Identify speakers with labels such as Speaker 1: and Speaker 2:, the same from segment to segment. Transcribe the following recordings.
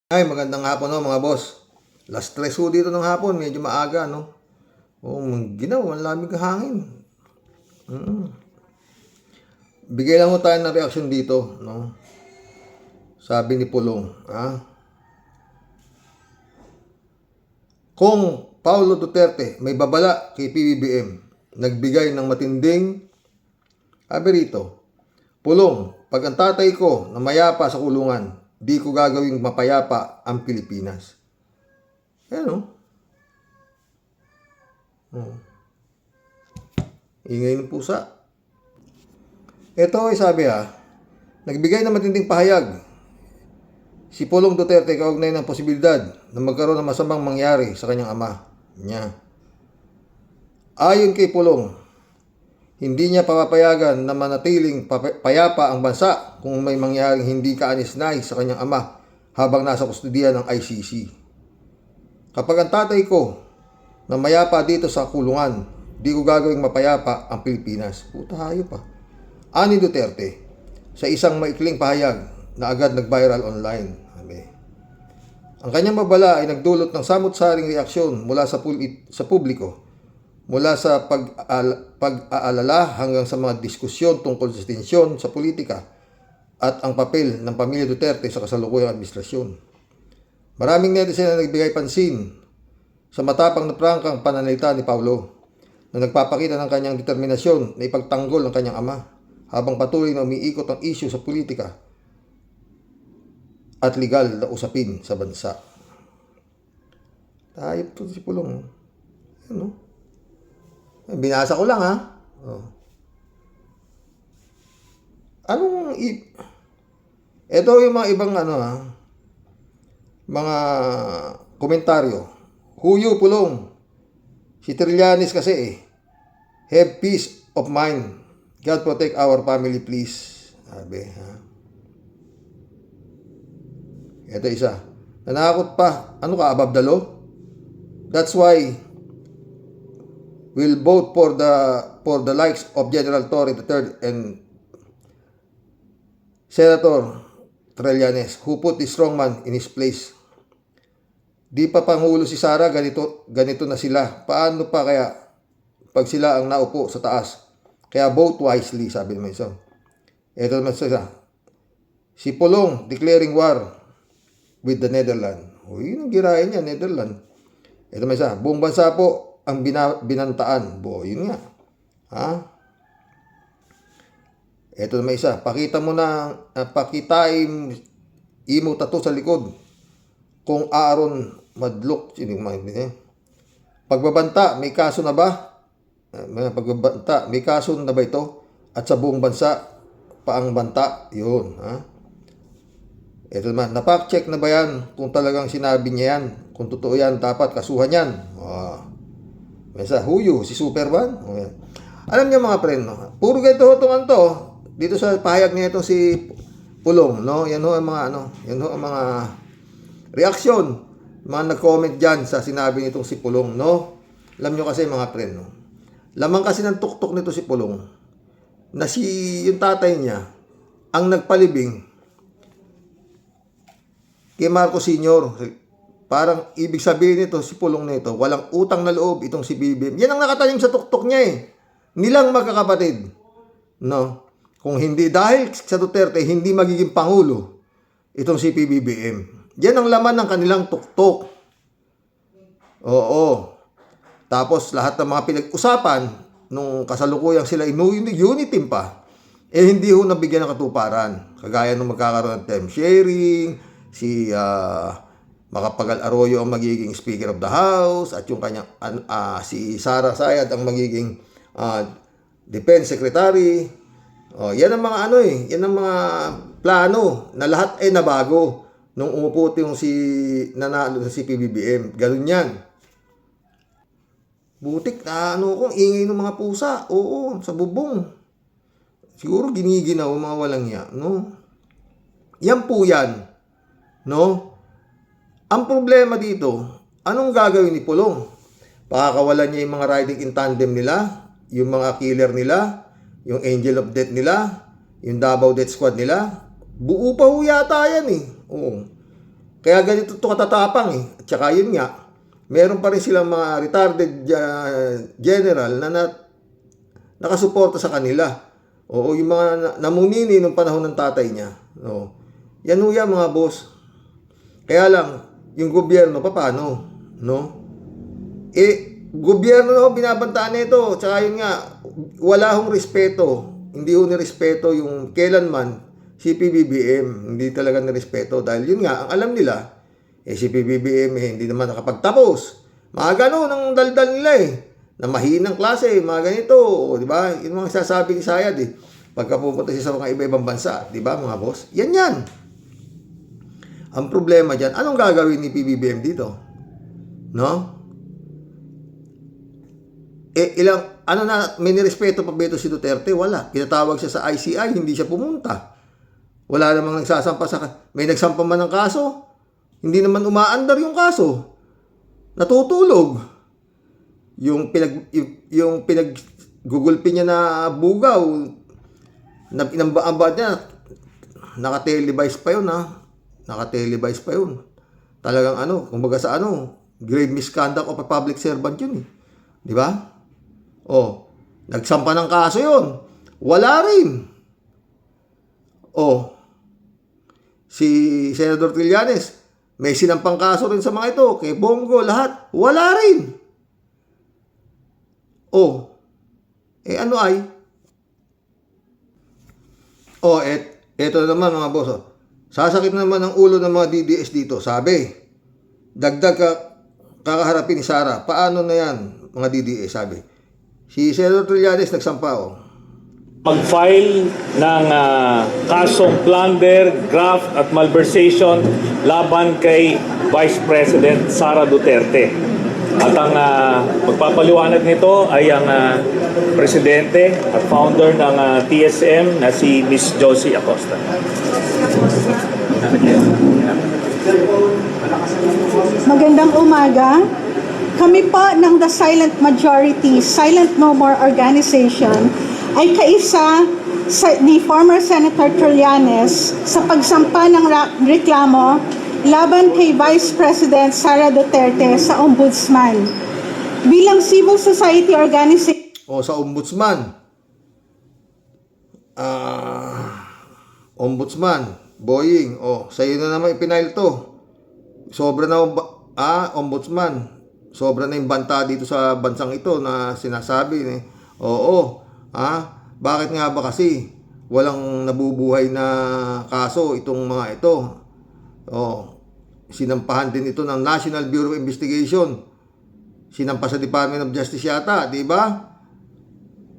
Speaker 1: Ay, magandang hapon no, mga boss. Last stress ho dito ng hapon, medyo maaga, no? Oh, ginaw, ang lamig ng hangin. Bigay lang ho tayo ng reaction dito, no? Sabi ni Pulong, kung Paulo Duterte may babala kay PBBM, nagbigay ng matinding, sabi rito, Pulong, pag ang tatay ko na mayapa sa kulungan, di ko gagawing mapayapa ang Pilipinas. Ayan, ingay ng pusa. Ito ay sabi nagbigay ng matinding pahayag si Pulong Duterte kaugnay ng posibilidad na magkaroon ng masamang mangyari sa kanyang ama niya. Ayon kay Pulong, hindi niya papapayagan na manatiling payapa ang bansa kung may mangyaring hindi kaanis-nais sa kanyang ama habang nasa kustudiya ng ICC. Kapag ang tatay ko na mayapa dito sa kulungan, di ko gagawing mapayapa ang Pilipinas. Puta hayop pa. Ani Duterte, sa isang maikling pahayag na agad nag-viral online. Ang kanyang babala ay nagdulot ng samot-saring reaksyon mula sa publiko, mula sa pag-aalala hanggang sa mga diskusyon tungkol sa tensyon sa politika at ang papel ng pamilya Duterte sa kasalukuyang administrasyon. Maraming netizen na nagbigay pansin sa matapang na prangkang pananalita ni Paulo na nagpapakita ng kanyang determinasyon na ipagtanggol ang kanyang ama habang patuloy na umiikot ang isyu sa politika at legal na usapin sa bansa. Tayop to si Pulong. Ano? Binasa ko lang Ito yung mga ibang mga komentaryo. Huyo Pulong. Si Trillanes kasi have peace of mind. God protect our family please. Sabi Ito isa. Nanakot pa. Ano ka, above the law? That's why we'll vote for the likes of General Torre III and Senator Trillanes who put the strong man in his place. Di pa Pangulo si Sara, ganito na sila. Paano pa kaya pag sila ang naupo sa taas? Kaya vote wisely, sabi naman isa. Ito naman isa. Si Pulong declaring war with the Netherlands. Yun ang girahin niya, Netherlands. Ito naman isa. Buong bansa po ang binantaan. Yun nga. Ito naman isa. Pakita mo na, pakitain imo tato sa likod. Kung Aaron Madlok. Pagbabanta, may kaso na ba? Pagbabanta, may kaso na ba ito? At sa buong bansa, paang banta. Yun. Ito naman. Napak-check na ba yan? Kung talagang sinabi niya yan. Kung totoo yan, dapat kasuhan yan. Mesa, huyo, si Superman. Alam niyo mga friend, puro ganito hutungan to. Dito sa pahayag niya ito si Pulong, no? Yan ho ang mga reaksyon. Mga nag-comment dyan sa sinabi nitong si Pulong, no? Alam niyo kasi mga friend, no? Lamang kasi ng tuktok nito si Pulong na yung tatay niya ang nagpalibing kay Marcos Sr. Parang ibig sabihin nito, si Pulong nito, walang utang na loob itong si BBM. Yan ang nakatanim sa tuktok niya Nilang magkakapatid. No? Kung hindi dahil sa Duterte, hindi magiging Pangulo itong si PBBM. Yan ang laman ng kanilang tuktok. Oo. Tapos lahat ng mga pinag-usapan nung kasalukuyang sila unity pa, hindi ho nabigyan ng katuparan. Kagaya nung magkakaroon ng time sharing, si Macapagal Arroyo ang magiging Speaker of the House at yung kanyang si Sara Sayad ang magiging Defense Secretary. Yan ang mga yan ang mga plano na lahat ay nabago nung umupo yung nanalo si PBBM. Ganun yan. Butik na kung ingay ng mga pusa. Oo, sa bubong. Siguro giniginaw mga walang yan, no? Yan po yan. No? Ang problema dito, anong gagawin ni Pulong? Pakakawalan niya yung mga riding in tandem nila, yung mga killer nila, yung Angel of Death nila, yung Davao Death Squad nila. Buo pa ho yata yan Oo. Kaya ganito ito katatapang eh. At saka yun nga, meron pa rin silang mga retarded general na nakasuporta sa kanila. Oo, yung mga namunini nung panahon ng tatay niya. Oo. Yan ho yan, mga boss. Kaya lang, yung gobyerno, paano? No? Gobyerno na ho, binabantaan nito. Tsaka yun nga, wala hong respeto. Hindi ho nirespeto yung kailanman si PBBM. Hindi talaga nirespeto. Dahil yun nga, ang alam nila, si PBBM hindi naman nakapagtapos. Mga gano'n ang daldal nila na mahinang klase, mga ganito. Di ba? Yun mga sasabi ni Sayad pagka pupunta siya sa mga iba-ibang bansa. Di ba, mga boss? Yan. Ang problema dyan, anong gagawin ni PBBM dito? No? May nirespeto pa ba ito si Duterte? Wala. Pinatawag siya sa ICI, hindi siya pumunta. Wala namang nagsasampa may nagsampa man ng kaso. Hindi naman umaandar yung kaso. Natutulog. Yung pinaggugulpi niya na bugaw, na pinambaabad niya, naka-televise pa yun Naka-televise pa yun. Talagang kumbaga sa grave misconduct of a public servant yun Di ba? Nagsampa ng kaso yun. Wala rin. Si Senador Trillanes, may sinampang kaso rin sa mga ito. Kay Bongo, lahat. Wala rin. Eto naman mga boss. Sasakit naman ang ulo ng mga DDS dito. Sabi, dagdag kakaharapin ni Sara. Paano na yan, mga DDS, sabi. Si Senador Trillanes nagsampa,
Speaker 2: mag-file ng kasong plunder, graft at malversation laban kay Vice President Sara Duterte. At ang magpapaliwanag nito ay ang presidente at founder ng TSM na si Miss Josie Acosta.
Speaker 3: Magandang umaga. Kami po ng The Silent Majority, Silent No More Organization ay kaisa ni former Senator Trillanes sa pagsampa ng reklamo laban kay Vice President Sara Duterte sa Ombudsman. Bilang civil society organization,
Speaker 1: sa Ombudsman. Ombudsman, Boying, sa'yo na naman ipinail to. Sobra na Ombudsman. Sobra na yung banta dito sa bansang ito na sinasabi. Bakit nga ba kasi walang nabubuhay na kaso itong mga ito? Sinampahan din ito ng National Bureau of Investigation. Sinampa sa Department of Justice yata, di ba?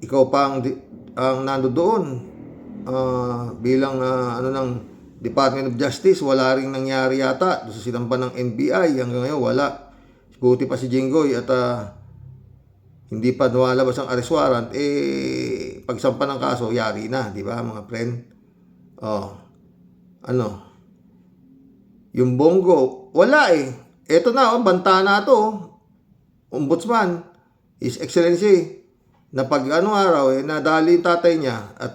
Speaker 1: Ikaw pa ang nando doon. Bilang ng Department of Justice, wala ring nangyari yata. Doon sa sinampa ng NBI, hanggang ngayon wala. Buti pa si Jinggoy at hindi pa lumalabas ang arrest warrant, pagsampa ng kaso, yari na, di ba mga friend? Yung Bongo, wala Eto na, banta na to. Ombudsman, His Excellency, na pag araw, nadali yung tatay niya at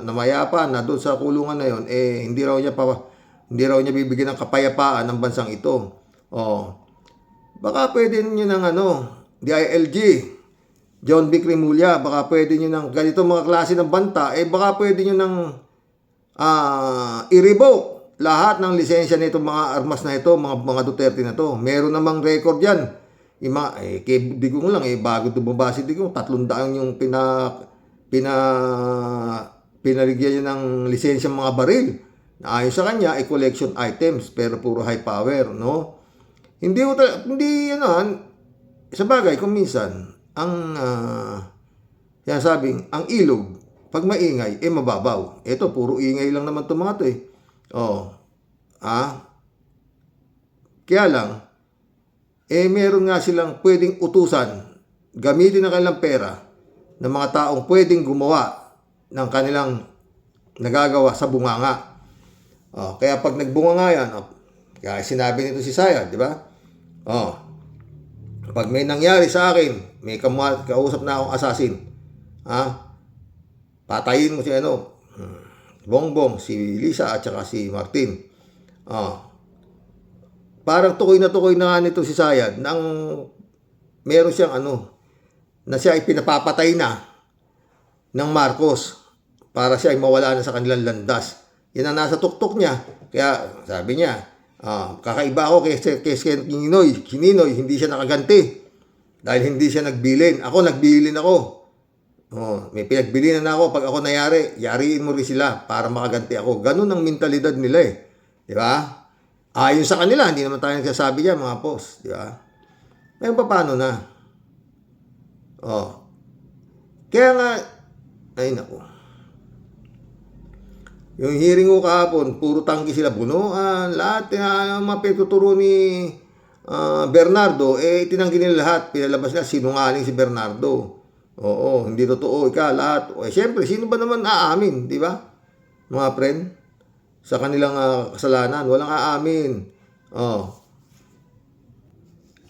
Speaker 1: namayapa na doon sa kulungan na yon, hindi raw niya bibigyan ng kapayapaan ng bansang ito. Baka pwede niyo ng DILG, John B. Cremulya, baka pwede nyo ng ganito mga klase ng banta, baka pwede nyo ng i-revoke lahat ng lisensya nito mga armas na ito, mga Duterte na to. Meron namang record yan. Kay Digong lang, bago dumaba si Digong, 300 yung pinaligyan niya ng lisensya mga baril. Na ayon sa kanya, collection items, pero puro high power, no? Sa bagay, kung minsan, ang ilog, pag maingay, mababaw. Ito, puro ingay lang naman itong mga ito Kaya lang, meron nga silang pwedeng utusan, gamitin ang kanilang pera ng mga taong pwedeng gumawa ng kanilang nagagawa sa bunganga. Kaya pag nagbunganga yan, kaya sinabi nito si Sayad, di ba? Pag may nangyari sa akin, may kausap na akong assassin, patayin mo si Bongbong, si Lisa at saka si Martin. parang tukoy na nga nito si Sayad na meron siyang na siya ay pinapapatay na ng Marcos para siya ay mawala na sa kanilang landas. Yan ang nasa tuktok niya. Kaya sabi niya, kakaiba ako kay Ninoy, hindi siya nakaganti. Dahil hindi siya nagbilin. Ako, nagbilin ako. May pinagbilinan na ako. Pag ako nayari, yariin mo rin sila para makaganti ako. Ganun ang mentalidad nila eh. Di ba? Ayon sa kanila, hindi naman tayo nagsasabi dyan, mga boss. Di ba? Ngayon pa, paano na? Kaya nga, ay naku. Yung hearing ko kahapon, puro tanggi sila, bunuan, lahat, mga pinagtuturo ni Bernardo, tinanggi nila lahat, pinalabas nila, sinungaling si Bernardo. Oo, hindi totoo, lahat. Siyempre, sino ba naman aamin, di ba? Mga friend, sa kanilang kasalanan, walang aamin.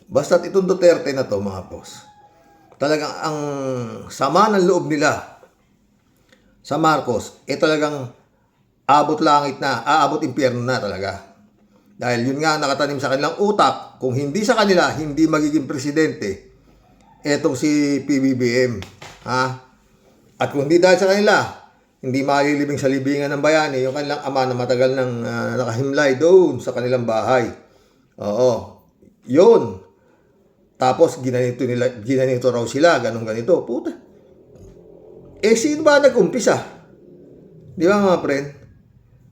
Speaker 1: Basta't itong Duterte na to, mga boss, talagang ang sama ng loob nila sa Marcos, talagang abot langit na, aabot impyerno na talaga. Dahil yun nga nakatanim sa kanilang utak, kung hindi sa kanila, hindi magiging presidente etong si PBBM. At kung hindi dahil sa kanila, hindi malilibing sa libingan ng bayani yung kanilang ama na matagal nang nakahimlay doon sa kanilang bahay. Yun. Tapos ginanito raw sila, ganito. Puta. Sino ba nag-umpisa? Di ba mga friend?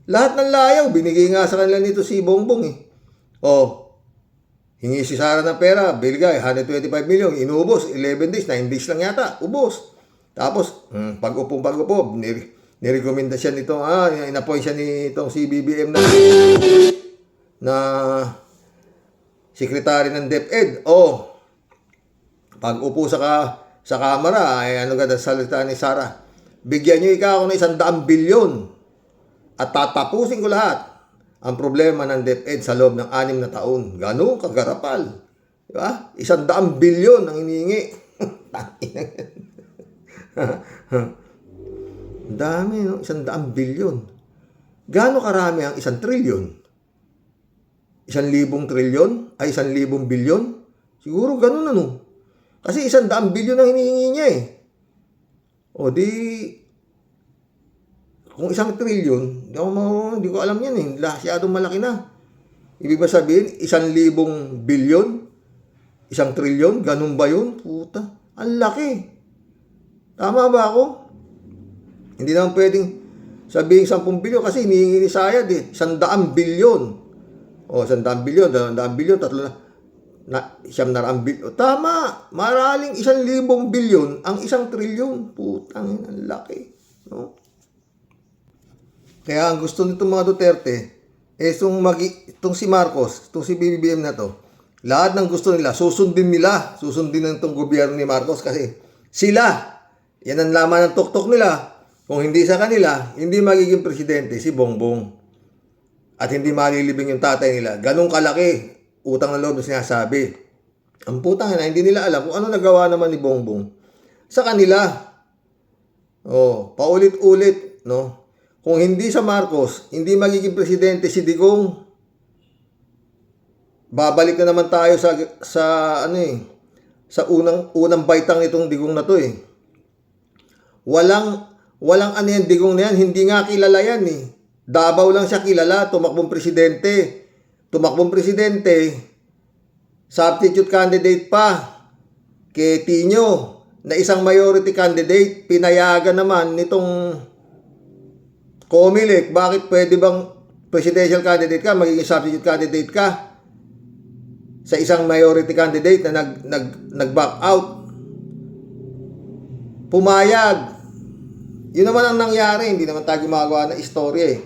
Speaker 1: Lahat ng layaw, binigay nga sa kanila nito si Bongbong eh. Hingi si Sara ng pera, bilgay, 125 million, inubos, 11 days, 9 days lang yata, ubos. Tapos, pag-upo, nirekomenda siya nito, inappoint siya nitong si BBM na sekretary ng DepEd. Pag-upo sa kamera, ganda salita ni Sara, bigyan niyo ikaw ng 100 bilyon at tatapusin ko lahat ang problema ng DepEd sa loob ng 6 na taon. Ganun kagarapal. Diba? 100 bilyon ang hinihingi. Dami, no? 100 bilyon. Gaano karami ang 1 trilyon? 1,000 trilyon? Ay, 1,000 bilyon? Siguro ganun Kasi 100 bilyon ang hinihingi niya eh. Kung 1 trilyon, hindi ko alam yan eh. Masyadong malaki na. Ibig ba sabihin, 1,000 bilyon? 1 trilyon? Ganun ba yun? Puta, ang laki. Tama ba ako? Hindi naman pwedeng sabihin 10 bilyon kasi hinihingi ni Sayad eh. 100 bilyon. 100 bilyon, 200 bilyon, 100 bilyon. Tama, maraling 1,000 bilyon ang 1 trilyon. Putang, ang laki. No? Kaya ang gusto nitong mga Duterte, itong si Marcos, itong si BBM na to, lahat ng gusto nila, susundin ng itong gobyerno ni Marcos kasi sila, yan ang laman ng tuktok nila. Kung hindi sa kanila, hindi magiging presidente si Bongbong. At hindi malilibing yung tatay nila. Ganong kalaki, utang na loob na sinasabi. Ang putang na, hindi nila alam kung ano nagawa naman ni Bongbong sa kanila. Paulit-ulit, no? Kung hindi sa Marcos, hindi magiging presidente si Digong. Babalik na naman tayo sa unang baitang nitong Digong na to eh. Walang yan Digong na yan, hindi nga kilala yan eh. Davao lang siya kilala, tumakbong presidente. Substitute candidate pa kay Tino na isang majority candidate, pinayagan naman nitong Comelec. Bakit pwede bang presidential candidate ka, magiging substitute candidate ka sa isang majority candidate na nag-back out? Pumayag. Yun naman ang nangyari. Hindi naman tayo gumagawa ng istorya eh.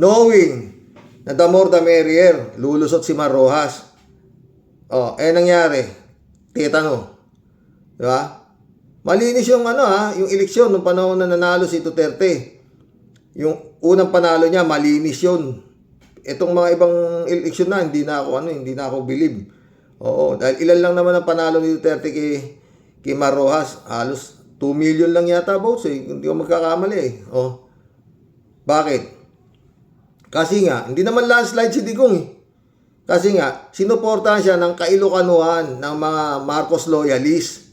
Speaker 1: Knowing na the more the merrier, lulusot si Mar Rojas. Nangyari. Titano. Diba? Malinis yung yung eleksyon nung panahon na nanalo si Duterte. Yung unang panalo niya, malinis yun. Itong mga ibang eleksyon na, hindi na ako believe. Dahil ilan lang naman ang panalo ni Duterte kay Mar Rojas. Halos 2 million lang yata votes eh. Hindi ko magkakamali eh. Bakit? Kasi nga, hindi naman landslide si Digong eh. Kasi nga, sinuportahan siya ng kailukanuhan ng mga Marcos loyalists.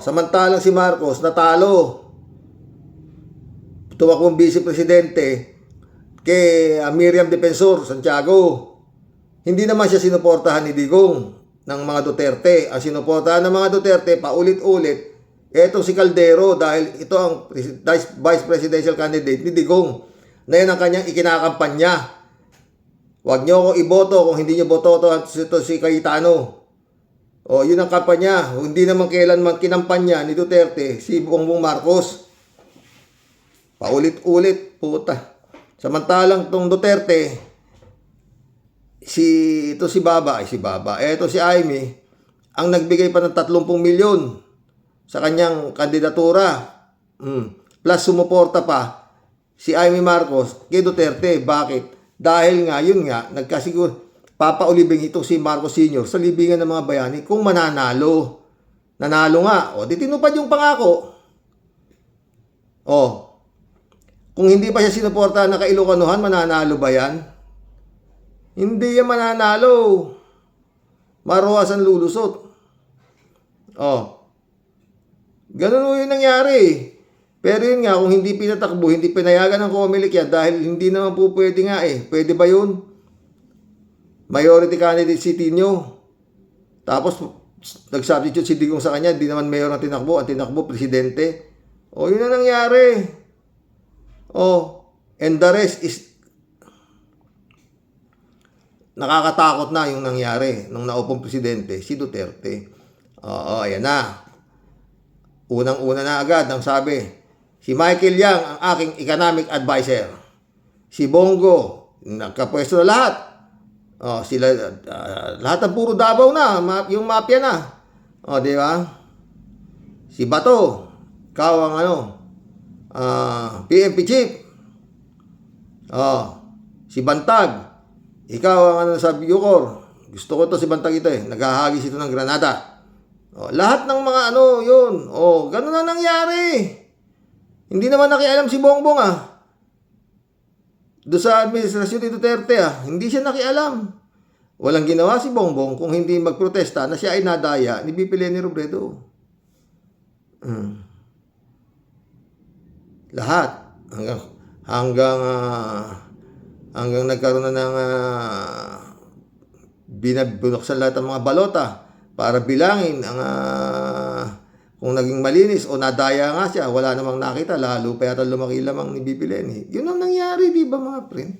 Speaker 1: Samantalang si Marcos natalo. Tumakbong vice-presidente kay Miriam Defensor Santiago. Hindi naman siya sinuportahan ni Digong ng mga Duterte. Ang sinuportahan ng mga Duterte paulit-ulit etong si Caldero dahil ito ang vice presidential candidate ni Digong na yan ang kanyang ikinakampanya. Huwag niyo ako iboto kung hindi niyo boto ito si Cayetano. Yun ang kampanya. Hindi naman kailanman kinampanya ni Duterte si Bongbong Marcos. Paulit-ulit, puta. Samantalang tong Duterte, ito si Baba, eto si Aimee, ang nagbigay pa ng 30 milyon sa kanyang kandidatura. Plus sumuporta pa si Aimee Marcos kay Duterte. Bakit? Dahil nga, yun nga, papaulibing ito si Marcos Sr. sa libingan ng mga bayani kung mananalo. Nanalo nga. Di tinupad yung pangako. Kung hindi pa siya sinuportahan ng kailukanuhan, mananalo ba yan? Hindi yan mananalo. Maruwas ang lulusot. Ganun yung nangyari. Pero yun nga, kung hindi pinatakbo, hindi pinayagan ng Comelec yan, dahil hindi naman po pwede nga Pwede ba yun? Majority candidate si Tino. Tapos, nag-substitute si Digong sa kanya, hindi naman mayor ang tinakbo presidente. Yun ang nangyari. And the rest is nakakatakot na yung nangyari nung naupong presidente, si Duterte. Ayan na. Unang-una na agad ang sabi, si Michael Yang ang aking economic advisor. Si Bongo, nagkapwesto na lahat. Sila, lahat ng puro Davao na, yung mafia na. Di ba? Si Bato, ikaw ang PNP chief. Si Bantag, ikaw ang sa Bucor. Gusto ko to si Bantag ito naghahagis ito ng granada. Lahat ng mga yun. Ganun na nangyari. Hindi naman nakialam si Bongbong doon sa administrasyon ni Duterte hindi siya nakialam. Walang ginawa si Bongbong kung hindi magprotesta na siya ay nadaya ni VP Leni Robredo. Lahat hanggang nagkaroon na ng binubuksan lahat ng mga balota para bilangin ang kung naging malinis o nadaya nga siya, wala namang nakita, lalo pa yata lumaki lamang ni VP Leni. Yun ang nangyari, di ba mga friend?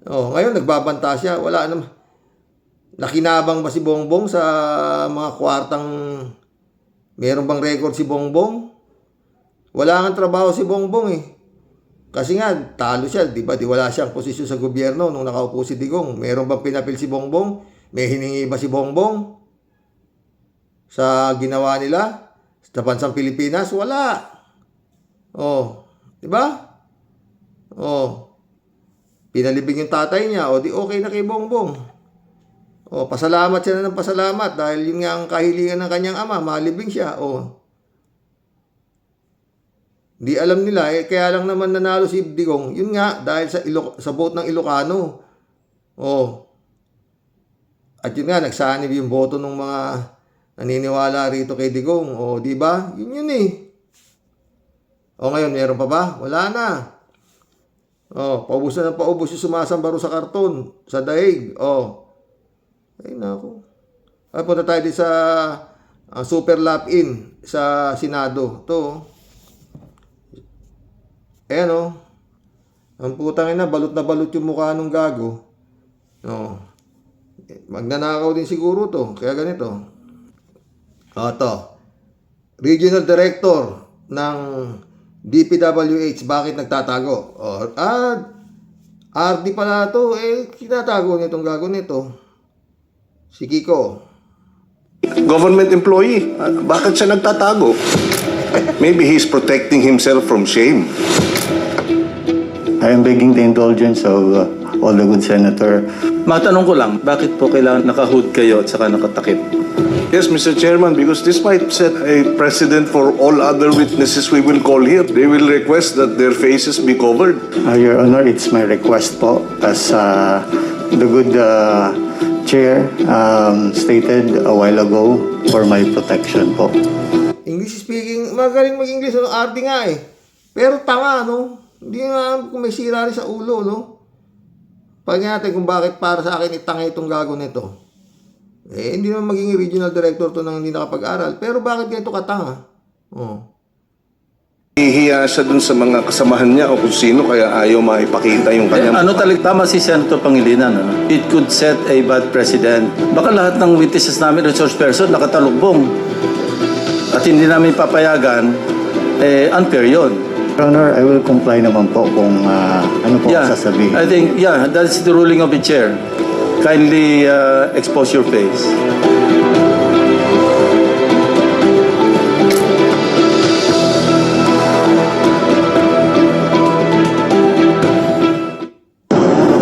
Speaker 1: Ngayon nagbabanta siya, wala naman. Nakinabang ba si Bongbong sa mga kwartang meron bang record si Bongbong? Wala nga trabaho si Bongbong Kasi nga, talo siya, di ba? Di wala siyang posisyon sa gobyerno nung nakaupo si Digong. Meron bang pinapil si Bongbong? May hiningi ba si Bongbong sa ginawa nila sa bansang Pilipinas? Wala. Di ba? Pinalibing yung tatay niya, di okay na kay Bongbong. Pasalamat siya na ng pasalamat dahil yun nga ang kahilingan ng kanyang ama, malibing siya. Di alam nila kaya lang naman nanalo si Digong. Yun nga dahil sa vote ng Ilocano. At yun nga nagsanib yung boto ng mga naniniwala rito kay Digong. Di ba? Yun ngayon meron pa ba? Wala na. Paubos na ng paubos yung sumasambaro sa karton, sa daig. Ay nako. Punta tayo din sa super lap-in sa Senado. Ayan ang putang ina, balot na balot yung mukha nung gago. Magnanakaw din siguro to. Kaya ganito. Regional Director ng DPWH, bakit nagtatago? RD pala to. Kinatago nitong gago nito. Si Kiko.
Speaker 4: Government employee. Bakit siya nagtatago? Maybe he's protecting himself from shame.
Speaker 5: I am begging the indulgence of all the good senator Matanong ko lang, bakit po kailangan naka-hood kayo at saka nakatakip?
Speaker 4: Yes, Mr. Chairman, because this might set a precedent for all other witnesses we will call here. They will request that their faces be covered.
Speaker 6: Your Honor, it's my request po as the good chair stated a while ago for my protection po.
Speaker 1: English speaking, magaling mag-English, ano, arte nga eh. Pero tanga, no? Hindi nga alam kung may sira rin sa ulo, no? Pagyan natin kung bakit para sa akin itanga itong gago nito. Eh, hindi naman maging regional director to nang hindi nakapag-aral. Pero bakit ganito katanga? Oh.
Speaker 4: Hihiya siya dun sa mga kasamahan niya o kung sino kaya ayaw maipakita yung kanyang...
Speaker 5: Ano talaga tama si Senator Pangilinan? Ano? It could set a bad precedent. Baka lahat ng witnesses namin, resource person, nakatalubong. At hindi namin papayagan, unfair yun.
Speaker 6: Your Honor, I will comply naman po kung ano po ang sasabihin.
Speaker 5: I think, that's the ruling of the chair. Kindly expose your face.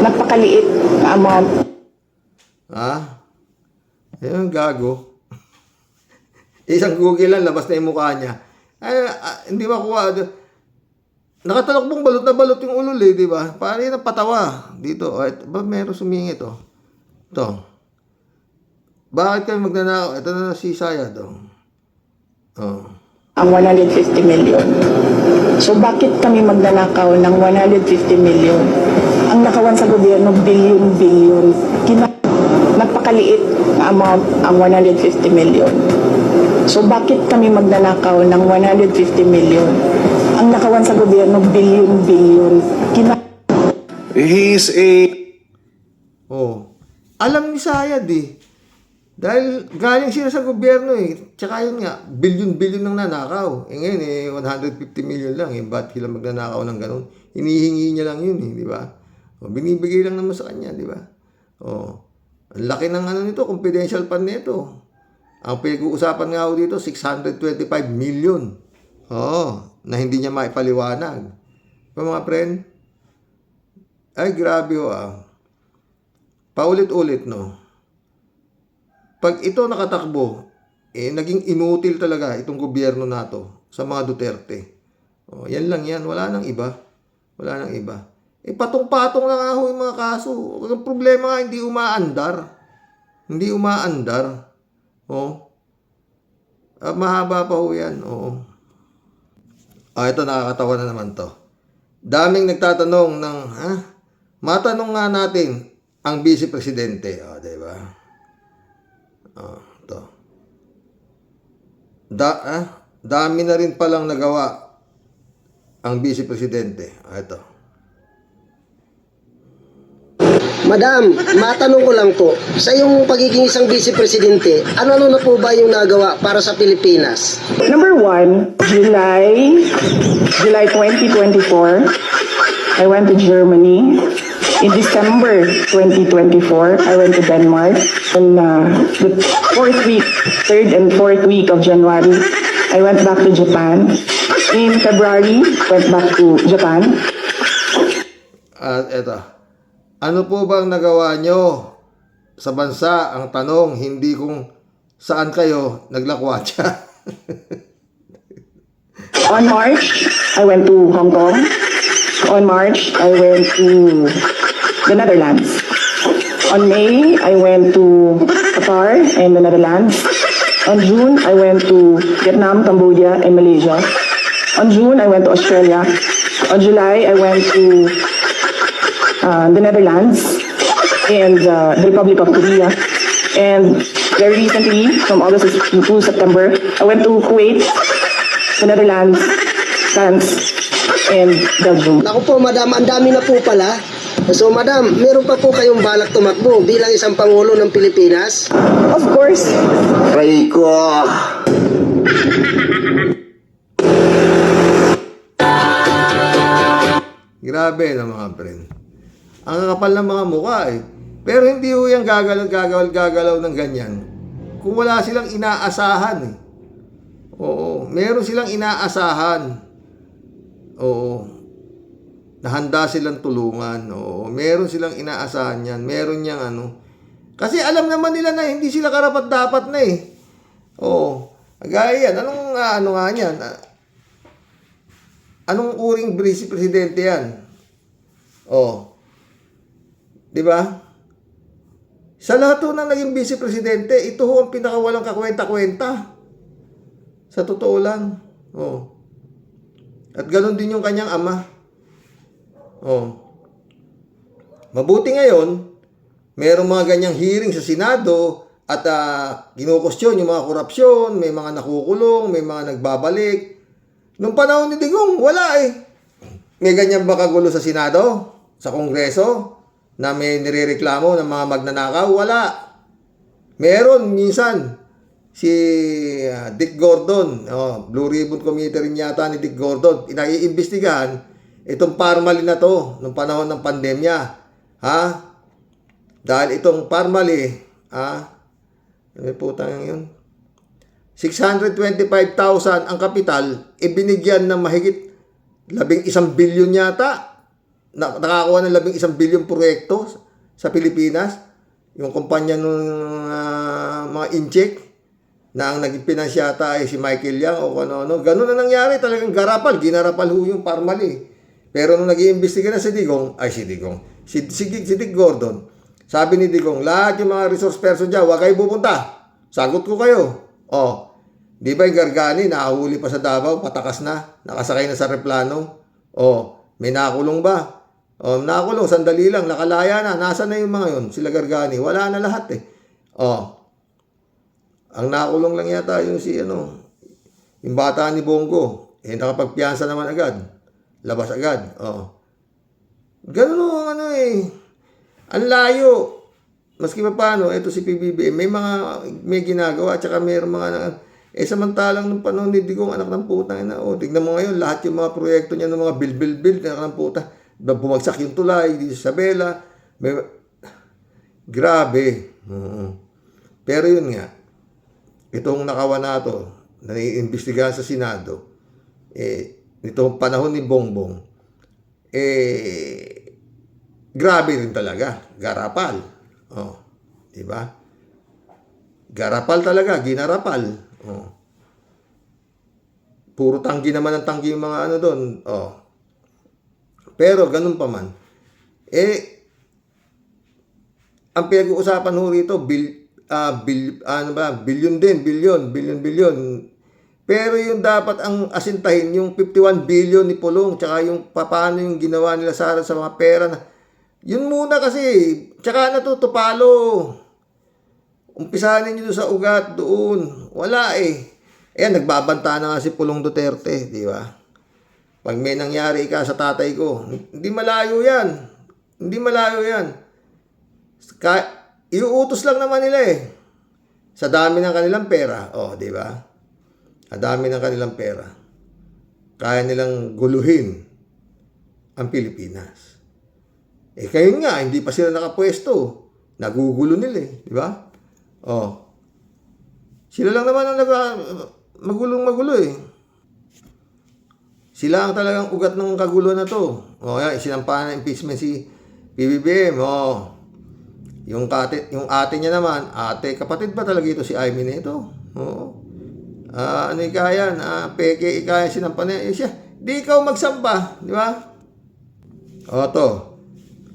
Speaker 7: Napakaliit na amount.
Speaker 1: Ha? Ayun, gago. Isang Google lang, labas na yung mukha niya. Hindi makuha. Nakatalokbong balot na balot yung ulol eh, di ba? Parang yun ang patawa. Dito, ba meron sumingit oh. Ito. Bakit kayo magnanakaw? Ito na si Sayad oh. Oh.
Speaker 7: Ang 150 million. So bakit kami magnanakaw ng 150 million? Ang nakawan sa gobyerno, billion-billion. Napakaliit na amount ang 150 million. So bakit kami magnanakaw ng 150 million? Ang nakawan sa gobyerno, billion-billion.
Speaker 4: He is a...
Speaker 1: Oh. Alam ni Sayad eh. Dahil galing sila sa gobyerno eh. Tsaka yun nga, billion-billion ng nanakaw. Eh ngayon eh, 150 million lang eh. Ba't sila magnanakaw ng ganun? Hinihingi niya lang yun eh, di ba? O, binibigay lang naman sa kanya, di ba? O, ang laki ng ano nito, confidential fund nito. Ang pinag-uusapan nga ako dito, 625 million. Oo, na hindi niya maipaliwanag. Pa mga friend? Ay, grabe o paulit-ulit, no? Pag ito nakatakbo, naging inutil talaga itong gobyerno nato sa mga Duterte. O, yan lang yan. Wala nang iba. Wala nang iba. Patong-patong na nga ho yung mga kaso. Ang problema nga, hindi umaandar. Hindi umaandar. O. Mahaba pa ho yan. Oo. Ito nakakatawa na naman to. Daming nagtatanong ng, matanong nga natin ang Vice Presidente. O, diba? Ito. Dami na rin palang nagawa ang Vice Presidente. Ito.
Speaker 8: Madam, matanong ko lang po, sa iyong pagiging isang Vice Presidente, ano-ano na po ba yung nagawa para sa Pilipinas?
Speaker 7: Number 1, July 2024, I went to Germany. In December 2024, I went to Denmark. On the third and fourth week of January, I went back to Japan. In February, went back to Japan.
Speaker 1: At eto. Ano po bang nagawa nyo sa bansa? Ang tanong, hindi kung saan kayo naglakwatsa.
Speaker 7: On March, I went to Hong Kong. On March, I went to the Netherlands. On May, I went to Qatar and the Netherlands. On June, I went to Vietnam, Cambodia, and Malaysia. On June, I went to Australia. On July, I went to the Netherlands and the Republic of Korea. And very recently, from August to September, I went to Kuwait, the Netherlands, France, and Belgium.
Speaker 8: Naku po, madam, ang dami na po pala. So, madam, meron pa po kayong balak tumakbo bilang isang Pangulo ng Pilipinas?
Speaker 7: Of course.
Speaker 8: Aray ko.
Speaker 1: Grabe na mga friend. Ang kakapal ng mga mukha eh. Pero hindi ho yan gagalaw ng ganyan. Kung wala silang inaasahan eh. Oo, meron silang inaasahan. Oo. na handa silang tulungan. Oo, meron silang inaasahan yan. Meron niyang ano. Kasi alam naman nila na hindi sila karapat-dapat na eh. Oo. Gaya yan. Anong ano nga yan? Anong uring vice presidente yan? Oo. Di ba? Sa lahat ho na naging vice presidente, ito ho ang pinakawalang kakwenta-kwenta. Sa totoo lang. Oo. At ganoon din yung kanyang ama. Oh. Mabuti ngayon, mayroong mga ganyang hearing sa Senado at kinukustyon yung mga korupsyon, may mga nakukulong, may mga nagbabalik. Nung panahon ni Digong, wala eh. May ganyan ba kagulo sa Senado? Sa Kongreso? Na may nirereklamo ng mga magnanakaw? Wala. Meron minsan si Dick Gordon, Blue Ribbon Committee rin yata ni Dick Gordon, inaiimbestigahan itong Parmali na to nung panahon ng pandemya. Ha? Dahil itong Parmali, ano putang yun? 625,000 ang kapital, ibinigyan ng mahigit 11 bilyon yata. Nakakuha ng 11 bilyon proyekto sa Pilipinas. Yung kumpanya ng mga incheck na ang naging pinansyata ay si Michael Yang o ano-ano. Ganun na nangyari, talagang garapal. Ginarapal ho yung Parmali. Pero nung nag-iimbestiga na si Dick Gordon, sabi ni Digong, lahat yung mga resource person dyan, huwag kayo pupunta. Sagot ko kayo. Di ba yung Gargani, nakahuli pa sa Davao, patakas na, nakasakay na sa replano. May nakulong ba? Nakulong, sandali lang, nakalaya na. Nasaan na yung mga yun? Sila Gargani, wala na lahat eh. Ang nakulong lang yata yung yung bata ni Bongo, nakapagpiyansa naman agad. Labas agad. Ganun ang layo. Maski pa paano, ito si PBBM, may ginagawa, at saka may mga samantalang nung panahon ni Digong, anak ng putang ina. Tignan mo ngayon, lahat yung mga proyekto niya ng mga build, anak ng puta. Bumagsak yung tulay, dito sa Bella. Grabe. Pero yun nga, itong nakawanato, na naiimbestigahan sa Senado, nitong panahon ni Bongbong, grabe rin talaga. Garapal. Diba? Garapal talaga. Ginarapal. Puro tanggi naman ang tanggi yung mga ano doon. Pero ganun pa man. Ang pinag-uusapan ho rito, bilyon. Pero yung dapat ang asintahin, yung 51 billion ni Pulong, tsaka yung paano yung ginawa nila sa mga pera na, yun muna kasi, tsaka na to, tupalo. Umpisahan niyo sa ugat doon. Wala eh. Nagbabanta na nga si Pulong Duterte, di ba? Pag may nangyari sa tatay ko, hindi malayo yan. Iuutos lang naman nila eh. Sa dami ng kanilang pera. Di ba? Ang dami ng kanilang pera. Kaya nilang guluhin ang Pilipinas. Kayo nga, hindi pa sila nakapwesto. Nagugulo nila eh. Di ba? Sila lang naman ang magulo eh. Sila ang talagang ugat ng kagulo na to. Sinampahan ng impeachment si PBBM. Yung ate niya naman, kapatid ba talaga ito si Amy na ito? Ikayan, peke, ikayan, sinampan niya. Siya, di ikaw magsamba, di ba?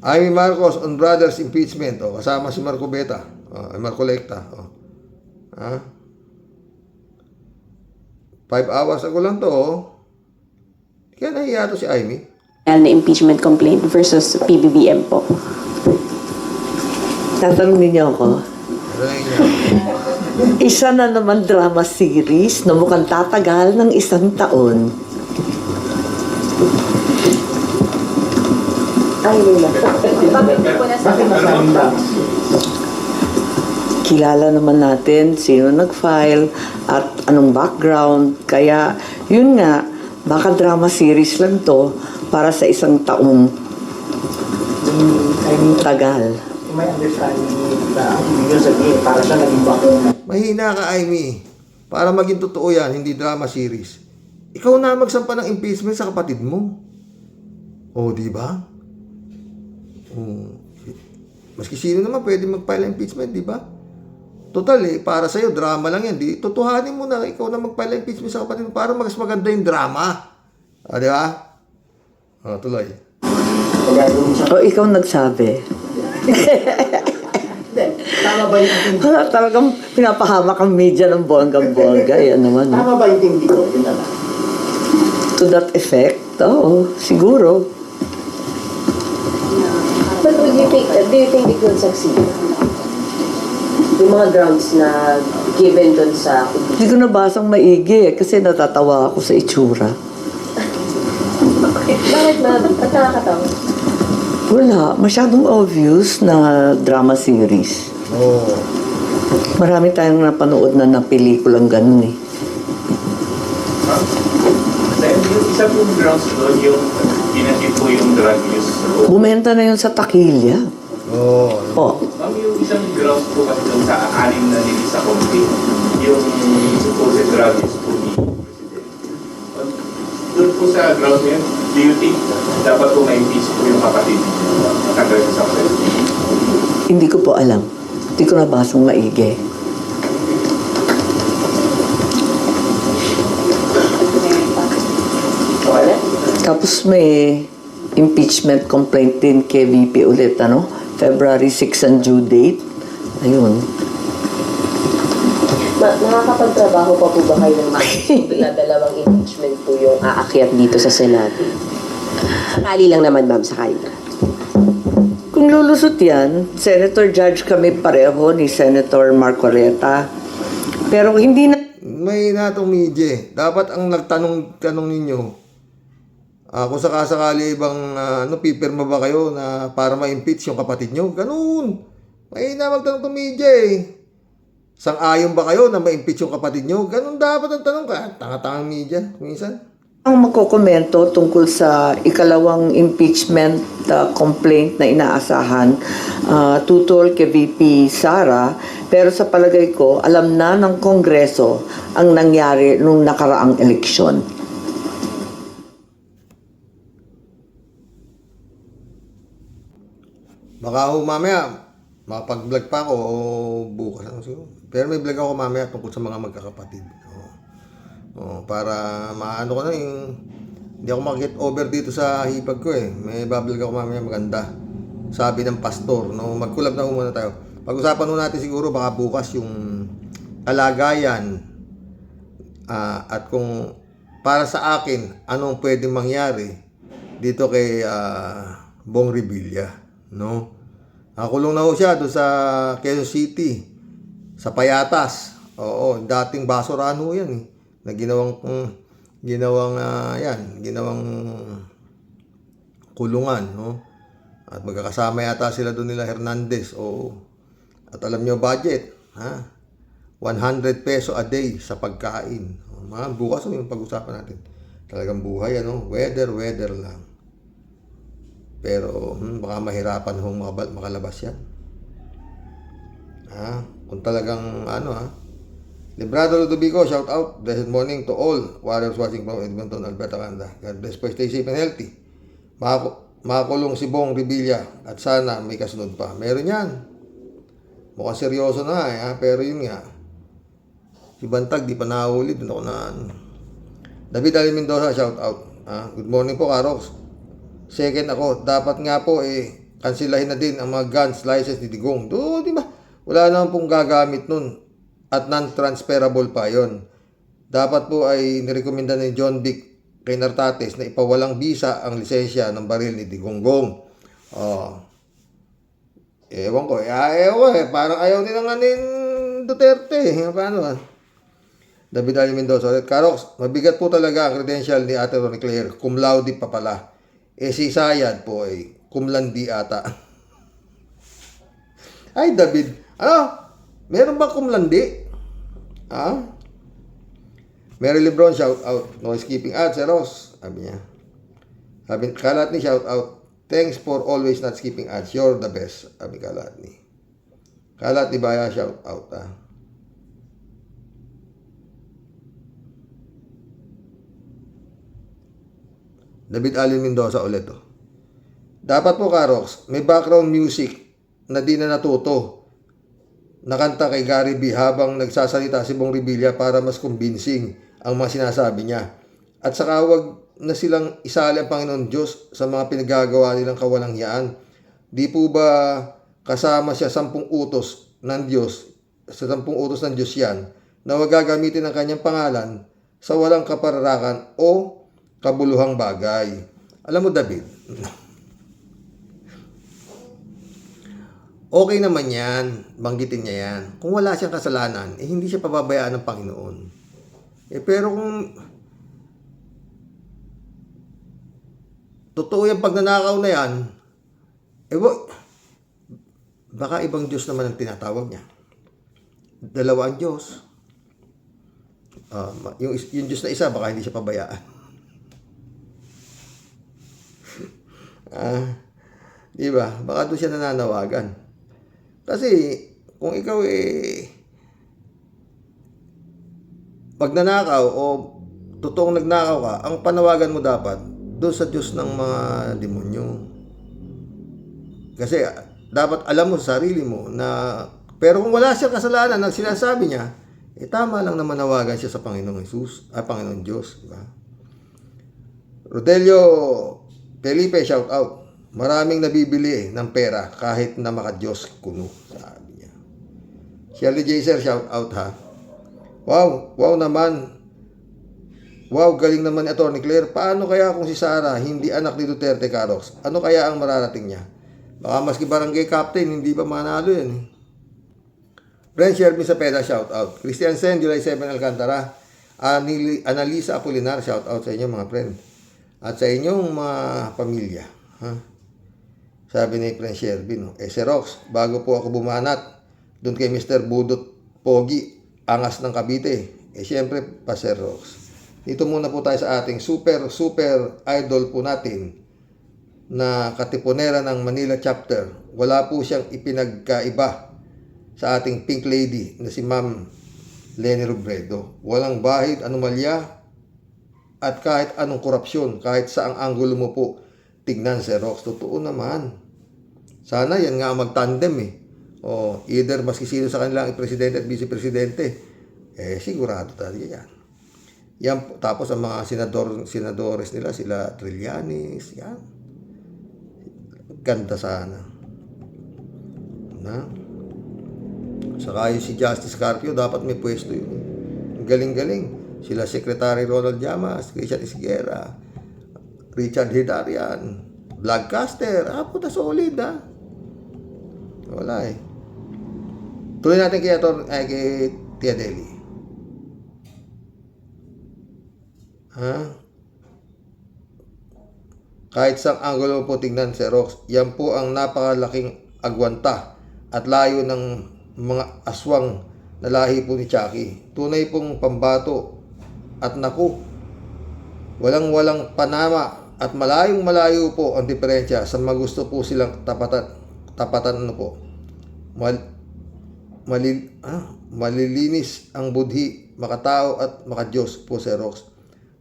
Speaker 1: Amy Marcos on brothers impeachment. Kasama si Marco Beta. Marco Lecta. 5 hours ago lang to. Kaya nahiya to si Amy.
Speaker 9: Na impeachment complaint versus PBBM po.
Speaker 10: Tatanungin niyo ako. Isa na naman drama series na mukhang tatagal ng 1 taon. Kilala naman natin sino nag-file at anong background. Kaya, yun nga, baka drama series lang to para sa 1 taong tagal.
Speaker 8: May understanding na hindi nyo sabihin para siya naging bakuna.
Speaker 1: Mahina ka, Amy. Para maging totoo yan, hindi drama series. Ikaw na magsampa ng impeachment sa kapatid mo. O, di ba? Maski sino naman pwede mag-file ng impeachment, di ba? Total para sa'yo, drama lang yan. Di, tutuhanin mo na, ikaw na mag-file ng impeachment sa kapatid mo para mas maganda yung drama. Di ba? Tuloy.
Speaker 10: O ikaw nagsabi.
Speaker 8: Tama ba yung
Speaker 10: Wala talagang pinapahamak ang media ng bonggang-bongga. Yan naman.
Speaker 8: Tama ba yung tindi ko? Yun na lang.
Speaker 10: To that effect, oo, siguro.
Speaker 9: But do you think it will succeed? Yung mga grounds na given dun sa...
Speaker 10: Hindi ko nabasang maigi kasi natatawa ako sa itsura.
Speaker 9: Bakit ma'am? Ba't nakakatawa?
Speaker 10: Wala. Masyadong obvious na drama series. Marami tayong napanood na pelikulang ganun eh.
Speaker 2: Yung isa pong grounds doon, yung ginatid po yung drug use.
Speaker 10: Bumenta na yun sa takilya. Oh.
Speaker 2: Ma'am, yung isang grounds po kasi doon sa 6 na nilisa complaint, yung supposed drug use po ni President. Doon po sa grounds yun, do you think dapat po ma-impeach po yung kapatid matagal sa president?
Speaker 10: Hindi ko po alam. Hindi ko nabasang maigi. Tapos may impeachment complaint din kay VP ulit, ano? February 6 ang due date. Ayun.
Speaker 9: Nakakapagtrabaho pa po ba kayo ng dalawang impeachment po yung aakyat dito sa Senado? Sakali lang naman, ma'am, sakali lang.
Speaker 10: Kung lulusot yan, Senator Judge kami pareho ni Senator Marcoleta. Pero hindi na...
Speaker 1: May natong media. Dapat ang nagtanong ninyo, kung sakasakali ibang pipirma ba kayo na para ma-impeach yung kapatid nyo? Ganun. May na magtanong itong media Sang-ayon ba kayo na ma-impeach yung kapatid nyo? Ganun dapat ang tanong ka. Tanga-tangang media, minsan.
Speaker 10: Ang magkokomento tungkol sa ikalawang impeachment complaint na inaasahan tutol kay VP Sara, pero sa palagay ko, alam na ng Kongreso ang nangyari nung nakaraang eleksyon.
Speaker 1: Baka mamaya, makapag-vlog pa ako o bukas. Pero may vlog ako mamaya tungkol sa mga magkakapatid. Para maano ko na hindi ako makikit over dito sa hipag ko May bablog ako mamaya maganda. Sabi ng pastor, magkulab na muna tayo. Pag-usapan nun natin siguro baka bukas yung kalagayan at kung para sa akin anong pwedeng mangyari dito kay Bong Revilla, no? Nakulong na ho siya doon sa Quezon City, sa Payatas. Dating basurahan ho yan na ginawang kulungan, no? At magkakasama yata sila doon nila Hernandez. At alam nyo budget, 100 peso a day sa pagkain. Bukas yung pag-usapan natin. Talagang buhay, weather lang. Pero baka mahirapan hong makalabas yan. Kung talagang Librado Ludovico, shout out. Blessed morning to all warriors watching from Edmonton, Alberta, Canada. God bless po, stay safe and healthy. Makakulong si Bong Revilla at sana may kasunod pa. Meron yan. Mukhang seryoso na pero yun nga. Si Bantag, di pa nahuli. Doon ako na David Ali Mendoza, shout out. Good morning po, Karox. Second ako, dapat nga po kansilahin na din ang mga guns license ni Digong. Di ba? Wala naman pong gagamit nun. At non-transferable pa yon. Dapat po ay nirekomenda ni John Dick kay Nartates na ipawalang bisa ang lisensya ng baril ni Digonggong. Ewan ko. Parang ayaw nilang Duterte. Paano David Ali Mendoza. Karox, mabigat po talaga ang credential ni Ate Ronnie Claire. Cum laude pa pala. Si Sayad po ay cum laude ata. Ay, David. Meron ba cum laude? Mary Lebron, shout out. No skipping ads, Ross. Sabi niya. Kalat ni, shout out. Thanks for always not skipping ads. You're the best. Sabi Kalat ni. Kalat ni Baya, shout out. David Ali Mendoza ulit. Dapat po, Karox, may background music na di na natuto. Nakanta kay Gary B habang nagsasalita si Bong Revilla para mas convincing ang mga sinasabi niya. At saka wag na silang isali ang Panginoon Diyos sa mga pinagagawa nilang kawalanghiyaan. Di po ba kasama siya 10 utos ng Diyos, sa 10 utos ng Diyos yan, na wag gagamitin ang kanyang pangalan sa walang kapararakan o kabuluhang bagay. Alam mo, David, okay naman yan, banggitin niya yan. Kung wala siyang kasalanan, hindi siya pababayaan ng Panginoon. Pero kung totoo yung pagnanakaw na yan, baka ibang Diyos naman ang tinatawag niya. Dalawa ang Diyos. Yung Diyos na isa, baka hindi siya pabayaan. Di ba? Baka doon siya nananawagan. Kasi, kung ikaw magnanakaw o totoong nagnakaw ka, ang panawagan mo dapat doon sa Diyos ng mga demonyo. Kasi dapat alam mo sa sarili mo na, pero kung wala siyang kasalanan, ang sinasabi niya, tama lang na manawagan siya sa Panginoong Panginoon Diyos. Diba? Rodelio Felipe, shout out. Maraming nabibili ng pera kahit na maka-Diyos kuno, sabi niya. Shirley Jaser, shout out ha. Wow naman. Wow, galing naman ni Atty. Claire. Paano kaya kung si Sara hindi anak ni Duterte, Karox? Ano kaya ang mararating niya? Baka maski barangay captain, hindi ba manalo yan eh. Brent Sherby sa Peda, shout out. Christian Sen, July 7 Alcantara. Analisa Apolinar, shout out sa inyo mga friend. At sa inyong mga pamilya. Ha? Sabi ni Prince Sherby, no? Sir Rox, bago po ako bumanat doon kay Mr. Budot Pogi, angas ng Cavite. Siyempre, pa Sir Rox. Dito muna po tayo sa ating super idol po natin na katipunera ng Manila chapter. Wala po siyang ipinagkaiba sa ating Pink Lady na si Ma'am Leni Robredo. Walang bahid, anomalya, at kahit anong korupsyon, kahit saang anggulo mo po tignan, Sir Rox. Totoo naman. Sana yan nga magtandem eh. O either maski sino sa kanilang presidente at vice-presidente, sigurado talaga yan. Yan, tapos ang mga senadores nila, sila Trillanes, yan. Ganda sana. Na? Saka yung si Justice Carpio, dapat may pwesto yun. Galing-galing. Sila Secretary Ronald Llamas, Christian Isguera, Richard Hidarian, Vlogcaster. Puta solid ha. Wala eh. Tuloy natin kay Tia Deli. Kahit sang anggulo po tingnan, Sir Rox, yan po ang napakalaking agwanta at layo ng mga aswang na lahi po ni Chucky. Tunay pong pambato at naku, walang panama at malayo po ang diferensya sa magusto po silang tapatan ano po. Malilinis ang budhi, makatao at makadiyos po, Sir Rox.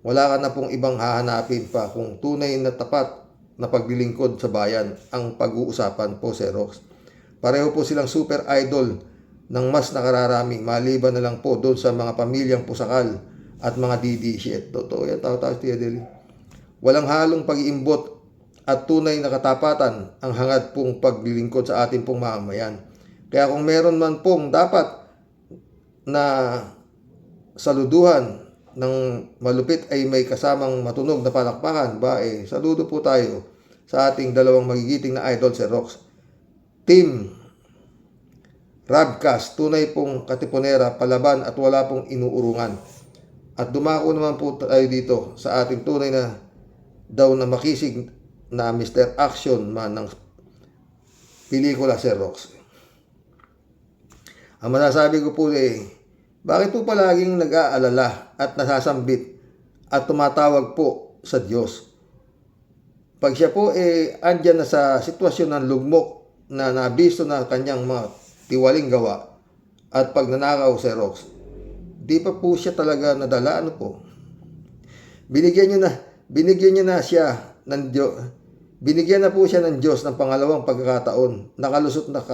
Speaker 1: Wala ka na pong ibang hahanapin pa kung tunay na tapat na paglilingkod sa bayan ang pag-uusapan po, Sir Rox. Pareho po silang super idol ng mas nakararami, maliban na lang po doon sa mga pamilyang pusakal at mga DD shit. Totoo yan, tao-tao, Tia Deli. Walang halong pag-iimbot at tunay na katapatan ang hangad pong paglilingkod sa ating pong mamamayan. Kaya kung meron man pong dapat na saluduhan ng malupit ay may kasamang matunog na palakpakan, saludo po tayo sa ating dalawang magigiting na idol, Sir Rox. Team Rabcast, tunay pong katipunera, palaban at wala pong inuurungan. At dumako naman po tayo dito sa ating tunay na daw na makisig na Mr. Action man ng pelikula, Sir Rox. Ang masasabi ko po bakit po palaging nag-aalala at nasasambit at tumatawag po sa Diyos? Pag siya po andyan na sa sitwasyon ng lugmok na nabisto na kanyang mga tiwaling gawa at pagnanakaw, Sir Rox, di pa po siya talaga nadala, Binigyan niyo na siya ng Diyos. Binigyan na po siya ng Diyos ng pangalawang pagkakataon, nakalusot na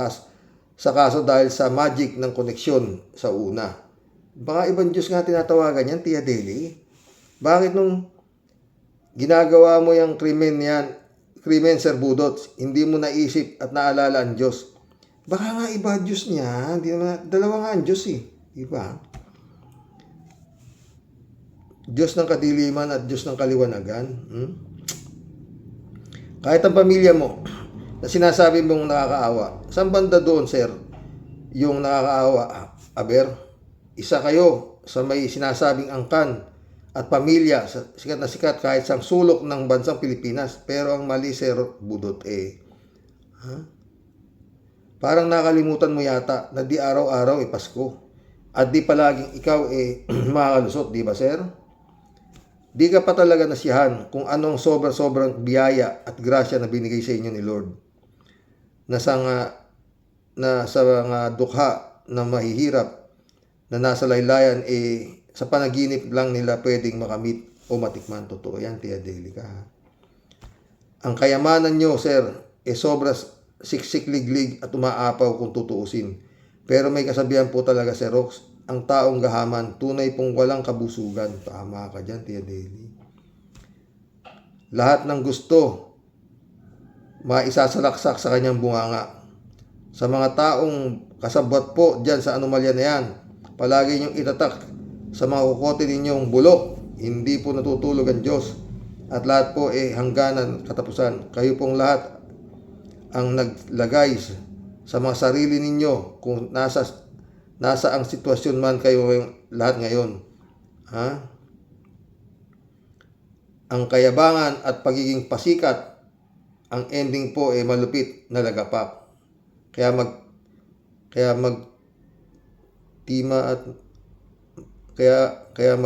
Speaker 1: sa kaso dahil sa magic ng koneksyon sa una. Baka ibang Diyos nga tinatawagan yan, Tia Deli. Bakit nung ginagawa mo yung krimen yan, krimen Sir Budot, hindi mo naisip at naalala ang Diyos? Baka nga iba Diyos niya, hindi naman, dalawa nga ang Diyos eh. Diba? Diyos ng kadiliman at Diyos ng kaliwanagan. Kahit ang pamilya mo na sinasabi mong nakakaawa, saan banda doon, sir, yung nakakaawa? Aber, isa kayo sa may sinasabing angkan at pamilya, sikat na sikat kahit sa sulok ng bansang Pilipinas. Pero ang mali, Sir Budot, parang nakalimutan mo yata na di araw-araw Pasko. At di palaging ikaw makakalusot, di ba, sir? Di ka pa talaga nasiyahan kung anong sobrang biyaya at grasya na binigay sa inyo ni Lord. Na sa mga dukha na mahihirap na nasa laylayan, sa panaginip lang nila pwedeng makamit o matikman. Totoo yan, Tia Delica. Ang kayamanan nyo, sir, sobra siksik-liglig at umaapaw kung tutuusin. Pero may kasabihan po talaga, Sir Rox, ang taong gahaman, tunay pong walang kabusugan. Tama ka dyan, Tia Deli. Lahat ng gusto, maisasalaksak sa kanyang bunganga. Sa mga taong kasabwat po dyan sa anomalya na yan, palagi niyong itatak sa mga kukote ninyong bulok. Hindi po natutulog ang Diyos. At lahat po hangganan, katapusan. Kayo pong lahat ang naglagay sa mga sarili ninyo kung nasa ang sitwasyon man kayo lahat ngayon. Ang kayabangan at pagiging pasikat, ang ending po malupit na lagapak. Kaya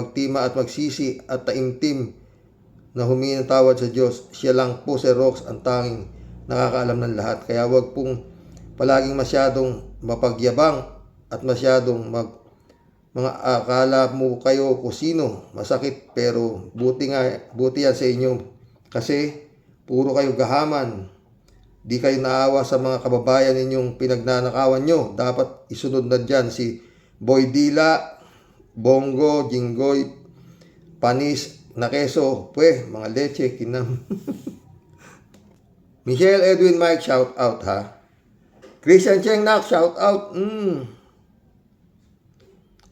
Speaker 1: magtima at magsisi at taimtim na humingi ng tawad sa Diyos. Siya lang po, Sir Rox, ang tanging nakakaalam ng lahat. Kaya wag pong palaging masyadong mapagyabang at masyadong mga akala mo kayo kung sino. Masakit, pero buti yan sa inyo. Kasi puro kayo gahaman. Di kayo naawa sa mga kababayan ninyong pinagnanakawan nyo. Dapat isunod na dyan si Boy Dila, Bongo, Jinggoy, Panis, Nakeso, mga leche, kinam. Michelle Edwin Mike, shout out ha. Christian Cheng Nak, shout out.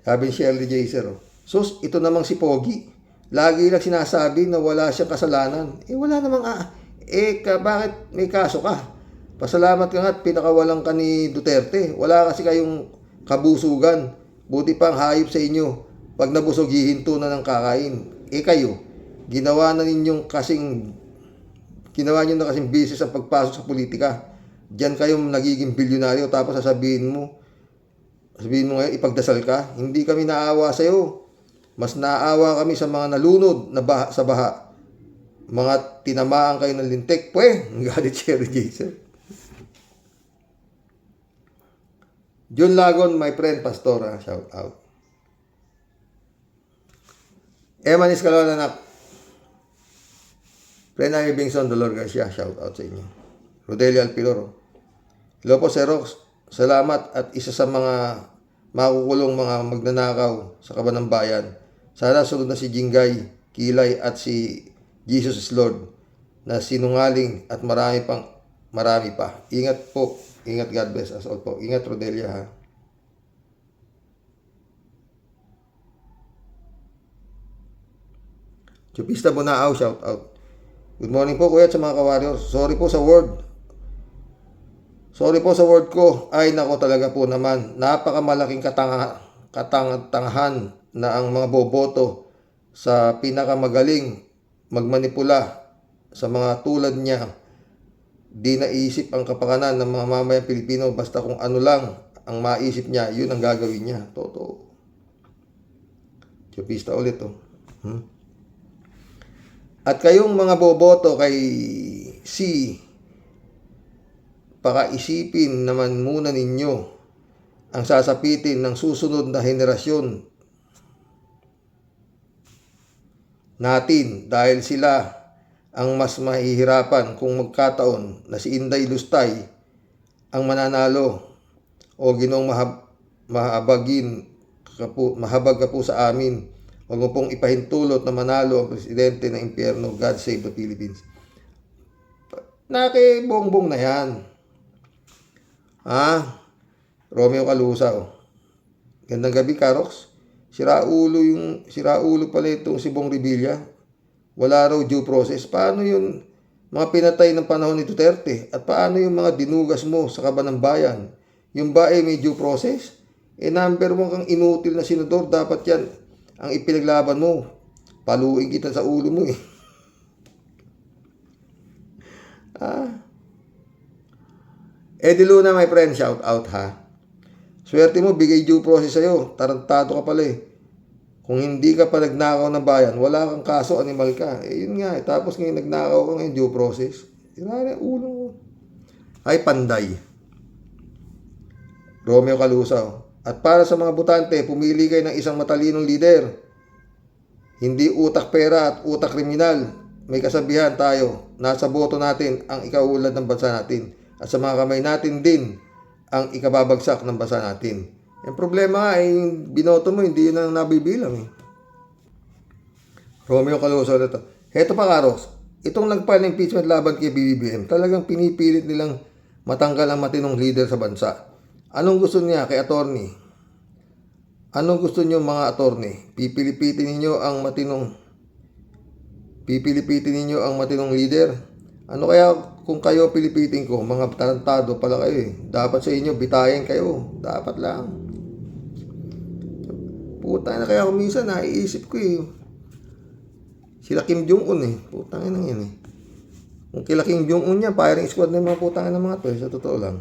Speaker 1: Sabi ni Shirley J. Sir, sus, ito namang si Pogi. Lagi lang sinasabi na wala siyang kasalanan. Wala namang bakit may kaso ka? Pasalamat ka nga at pinakawalan ka ni Duterte. Wala kasi kayong kabusugan. Buti pang hayop sa inyo. Pag nabusog, hihinto na ng kakain. Kayo, ginawa nyo na kasing business ang pagpasok sa politika. Diyan kayo nagiging bilyonaryo, tapos sasabihin mo ngayon, ipagdasal ka. Hindi kami naawa sa iyo. Mas naawa kami sa mga nalunod na sa baha. Mga tinamaan kayo ng lintik. Galit Sherry Jason. John Lagon, my friend, Pastora, shout out. Eman Escalona, anak. Friend Amy Bingson, Dolor Garcia, shout out sa inyo. Rodelio Alpiloro. Hello po, Sir Rox. Salamat at isa sa mga makukulong mga magnanakaw sa Kabanang Bayan. Sana sunod na si Jingay, Kilay at si Jesus is Lord na sinungaling at marami pa. Ingat po. Ingat, God bless us all po. Ingat, Rodelia, ha. Chupista Bunaaw, shout out. Good morning po, kuya, sa mga ka-warriors. Sorry po sa word ko. Ay, nako talaga po naman. Napakamalaking katangahan na ang mga boboto sa pinakamagaling magmanipula sa mga tulad niya. Di naisip ang kapakanan ng mga mamayang Pilipino. Basta kung ano lang ang maisip niya, yun ang gagawin niya. Totoo. Chupista ulit, At kayong mga boboto kay pakaisipin naman muna ninyo ang sasapitin ng susunod na henerasyon natin, dahil sila ang mas mahihirapan kung magkataon na si Inday Lustay ang mananalo o Ginoong mahabag ka po sa amin. Huwag mo pong ipahintulot na manalo ang presidente ng impyerno. God save the Philippines. Nakibongbong na yan. Romeo Calusa. Gandang gabi, Karox. Siraulo pala itong si Bong Revilla. Wala raw due process. Paano yun mga pinatay ng panahon ni Duterte? At paano yung mga dinugas mo sa kaban ng bayan? Yung ba ay may due process? Number mo kang inutil na senador, dapat yan ang ipinaglaban mo. Paluin kita sa ulo mo Eddie Luna, my friend, shout out ha. Swerte mo, bigay due process sa'yo. Tarantado ka pala Kung hindi ka pa nagnakaw ng bayan, wala kang kaso, animal ka. Yun nga Tapos ngayon nagnakaw ka ngayon, due process. Irari ang ulo mo. Ay, panday. Romeo Calusa. At para sa mga butante, pumili kayo ng isang matalinong leader. Hindi utak pera at utak kriminal. May kasabihan tayo, nasa boto natin ang ikaulad ng bansa natin. At sa mga kamay natin din ang ikababagsak ng bansa natin. Yung problema ay binoto mo, hindi yun ang nabibilang Romeo Calusa na to. Heto pa, Karox, itong nagfile ng impeachment laban kay BBM, talagang pinipilit nilang matanggal ang matinong leader sa bansa. Anong gusto niya kay attorney? Anong gusto niyo mga attorney? Pipilipitin ninyo ang matinong leader? Ano kaya kung kayo pilipitin ko? Mga tarantado pala kayo Dapat sa inyo, bitayin kayo. Dapat lang. Puta na kaya minsan naiisip ko Sila Kim Jong-un Putang ina yan Kung kila Kim Jong-un yan, firing squad na yung mga putang ng mga to sa totoo lang.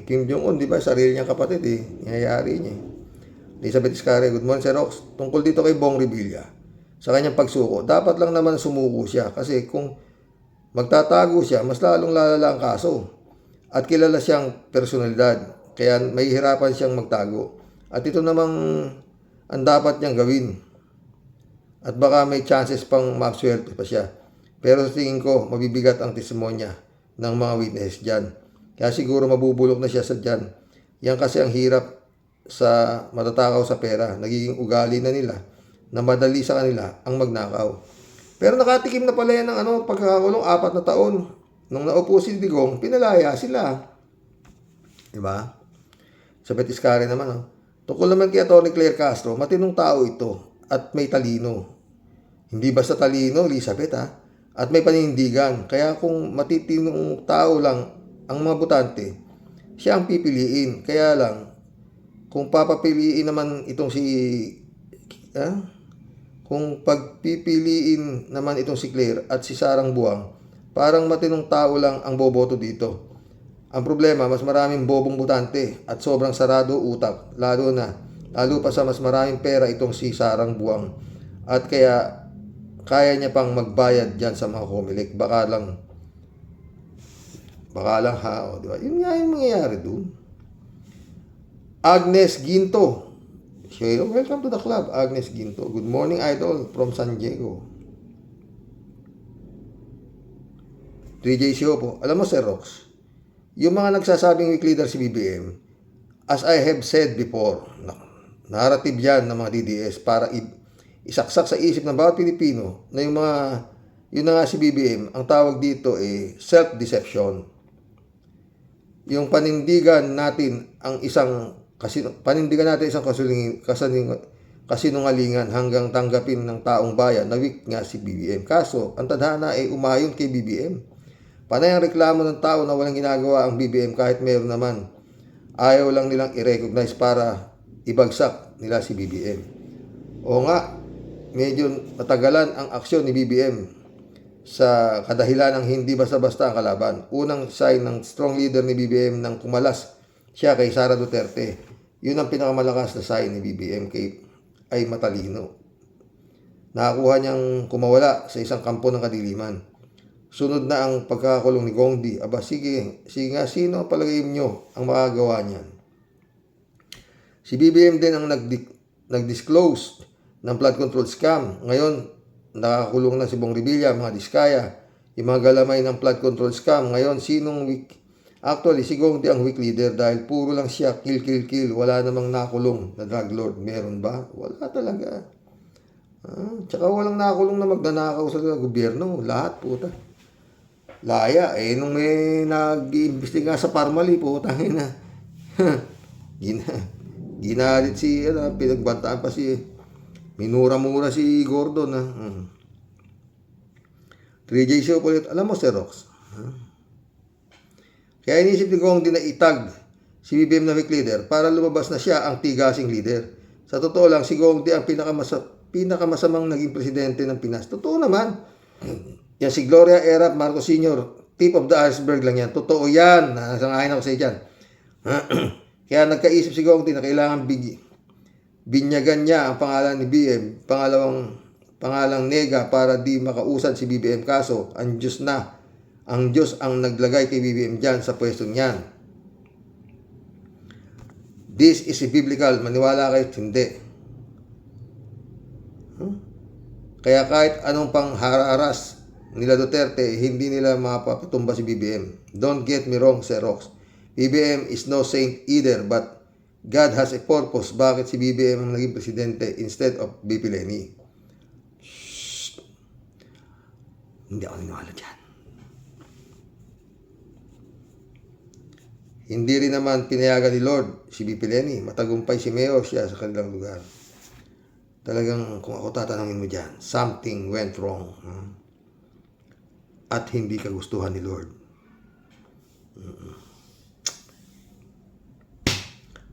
Speaker 1: Kim Jong-un, di ba? Sarili niyang kapatid Nangyayari niya Elizabeth Iscari, good morning, Sir Rox. Tungkol dito kay Bong Revilla, sa kanyang pagsuko, dapat lang naman sumuko siya. Kasi kung magtatago siya, mas lalong lalala ang kaso. At kilala siyang personalidad. Kaya may hirapan siyang magtago. At ito namang ang dapat niyang gawin. At baka may chances pang maswerte pa siya. Pero sa tingin ko, mabibigat ang testimonya ng mga witness dyan. Kaya siguro mabubulok na siya sa dyan. Yan kasi ang hirap sa matatakaw sa pera. Nagiging ugali na nila na madali sa kanila ang magnakaw. Pero nakatikim na pala yan ng pagkakakulong 4 na taon. Nung naupo si Digong, pinalaya sila. Diba? Sa Betis Kare naman. Tungkol naman kay Atty. Claire Castro, matinong tao ito at may talino. Hindi basta talino, Elizabeth At may panindigan. Kaya kung matitinong tao lang ang mga butante, siya ang pipiliin. Kaya lang, kung papapiliin naman itong kung pagpipiliin naman itong si Claire at si Sarang Buang, parang matinong tao lang ang boboto dito. Ang problema, mas maraming bobong butante at sobrang sarado utak, lalo pa sa mas maraming pera itong si Sarang Buang. At kaya niya pang magbayad dyan sa mga Comelec. Baka lang di ba? Yun nga yung mangyayari doon. Agnes Ginto. Welcome to the club, Agnes Ginto. Good morning, idol, from San Diego. 3J Siopo. Alam mo, Sir Rox, yung mga nagsasabing weak leader si BBM, as I have said before, narrative yan ng mga DDS para isaksak sa isip ng bawat Pilipino na yun na nga si BBM, ang tawag dito self-deception. Yung panindigan natin isang kasinungalingan hanggang tanggapin ng taong bayan na weak nga si BBM. Kaso, ang tadhana ay umayon kay BBM. Panay ang reklamo ng tao na walang ginagawa ang BBM kahit meron naman. Ayaw lang nilang i-recognize para ibagsak nila si BBM. O nga, medyo matagalan ang aksyon ni BBM sa kadahilan ng hindi basta-basta ang kalaban. Unang sign ng strong leader ni BBM nang kumalas siya kay Sara Duterte. Yun ang pinakamalakas na sign ni BBM ay matalino. Nakakuha niyang kumawala sa isang kampo ng kadiliman. Sunod na ang pagkakakulong ni Gongdi. Aba, sige nga, sino ang palagay niyo ang makagawa niyan? Si BBM din ang nag-disclose ng flood control scam. Ngayon, nakakulong na si Bong Revilla, mga Diskaya, yung mga galamay ng flood control scam. Ngayon, actually, si Gong Di ang weak leader dahil puro lang siya kill. Wala namang nakulong na drug lord. Meron ba? Wala talaga. Tsaka walang nakulong na magnanakaw sa gobyerno. Lahat, puta. Laya. Nung may nag-iimbestiga sa Parmali, puta, ginalit si, pinagbantaan pa si, minura-mura si Gordon, 3J show ulit. Alam mo, Sir Rox, kaya inisip ni Gong Di na itag si BBM na weak leader para lumabas na siya ang tigasing leader. Sa totoo lang, si Gong Di ang pinakamasamang naging presidente ng Pinas. Totoo naman. Yan si Gloria Erap Marcos Sr., tip of the iceberg lang yan. Totoo yan. Nasangahin ako sa dyan. Kaya nagkaisip si Gong Di na kailangan binyagan niya ang pangalan ni BM, pangalang Nega para di makausad si BBM. Kaso, ang Diyos ang naglagay kay BBM dyan sa pwestong yan. This is biblical. Maniwala kayo, hindi. Kaya kahit anong panghararas nila Duterte, hindi nila mapapatumba si BBM. Don't get me wrong, Sir Rox. BBM is no saint either, but God has a purpose. Bakit si BBM ang naging presidente instead of BP Leni? Shhh. Hindi ako niniwala dyan. Hindi rin naman pinayagan ni Lord si BP Leni. Matagumpay si Mayor siya sa kanilang lugar. Talagang kung ako tatanungin mo dyan, something went wrong. At hindi kagustuhan ni Lord.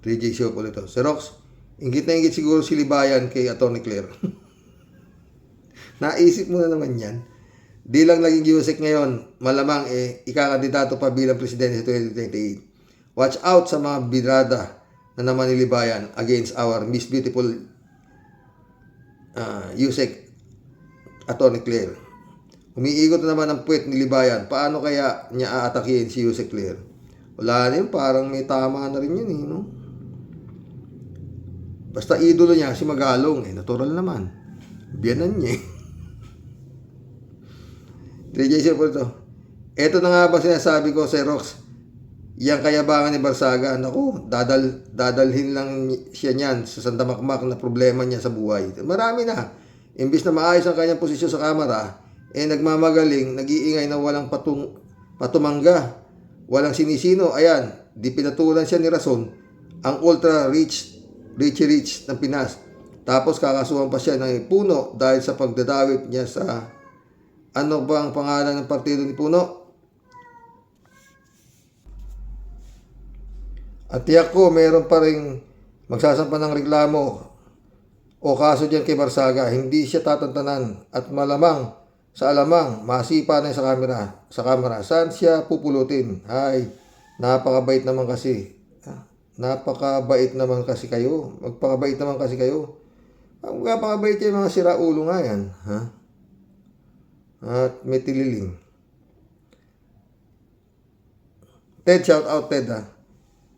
Speaker 1: 3J show po ito. Sir Rox, ingit na ingit siguro si Libayan kay Atty. Claire. Naisip mo na naman yan. Di lang naging Yusek ngayon, malamang ikakandidato pa bilang presidente sa 2028. Watch out sa mga bidrada na naman ni Libayan against our Miss Beautiful Yusek Atty. Claire. Umiikot na naman ang puwet ni Libayan. Paano kaya niya aatakihin si Yusek Claire? Wala na yun, parang may tama na rin yun no? Basta idolo niya si Magalong, natural naman. Biyanan niya 3J po ito. Ito na nga ba sinasabi ko, Sir Rox? Yang kayabangan ni Barsaga, naku, dadalhin lang siya niyan sa sandamakmak na problema niya sa buhay. Marami na. Imbis na maayos ang kanyang posisyon sa kamara, nagmamagaling, nag-iingay na walang patumangga, walang sinisino. Ayan, di pinatulan siya ni Rason, ang ultra rich ng Pinas. Tapos kakasuhan pa siya ng Puno dahil sa pagdadawit niya sa ano ba ang pangalan ng partido ni Puno? At tiyak ko meron pa ring magsasampa ng reklamo o kaso dyan kay Barsaga. Hindi siya tatantanan at malamang sa alamang masipa na sa kamera. Saan siya pupulutin? Ay, napakabait naman kasi. Napakabait naman kasi kayo. Magpakabait naman kasi kayo. Ang magpakabait yung mga siraulo nga yan. At may tililing. Ted, shout out Ted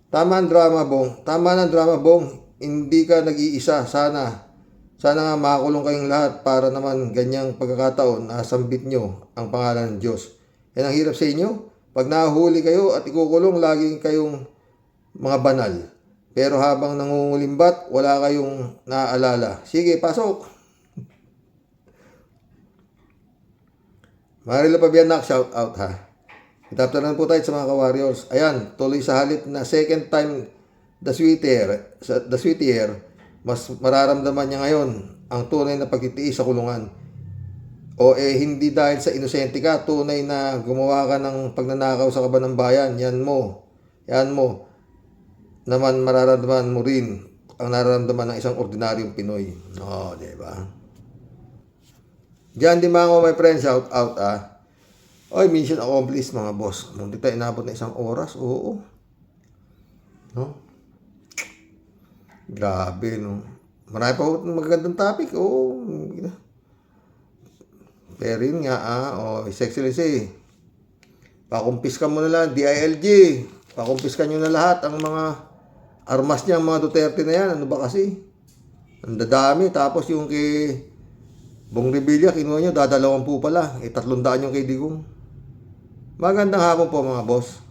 Speaker 1: Tama ang drama, Bong. Hindi ka nag-iisa. Sana nga makakulong kayong lahat para naman ganyang pagkakataon na sambit nyo ang pangalan ng Diyos. Yan ang hirap sa inyo. Pag nahuli kayo at ikukulong, laging kayong mga banal. Pero habang nangungulimbat, wala kayong naaalala. Sige, pasok. Marilo Pabianak, shout out Itapter na po tayo sa mga ka-warriors. Ayan, tuloy sa halip na second time the sweetier, mas mararamdaman niya ngayon ang tunay na pagtitiis sa kulungan. O hindi dahil sa inosente ka, tunay na gumawa ka ng pagnanakaw sa kaban ng bayan. Yan mo naman mararamdaman mo rin ang nararamdaman ng isang ordinaryong Pinoy. Diba? Diyan di mga my friends, shout out Oy, mission accomplished mga boss. Hindi tayo inabot na 1 oras. Oo. No? Grabe, no? Marami pa magagandang topic. Oo. Pero yun nga, His Excellency, pakumpiskan mo na lang, DILG. Pakumpiskan nyo na lahat ang mga armas niya, mga Duterte na yan. Ano ba kasi? Ang dadami. Tapos yung kay Bong Revilla, kinuha nyo, dadalawan po pala. 300 yung kay Digong. Magandang hapon po mga boss.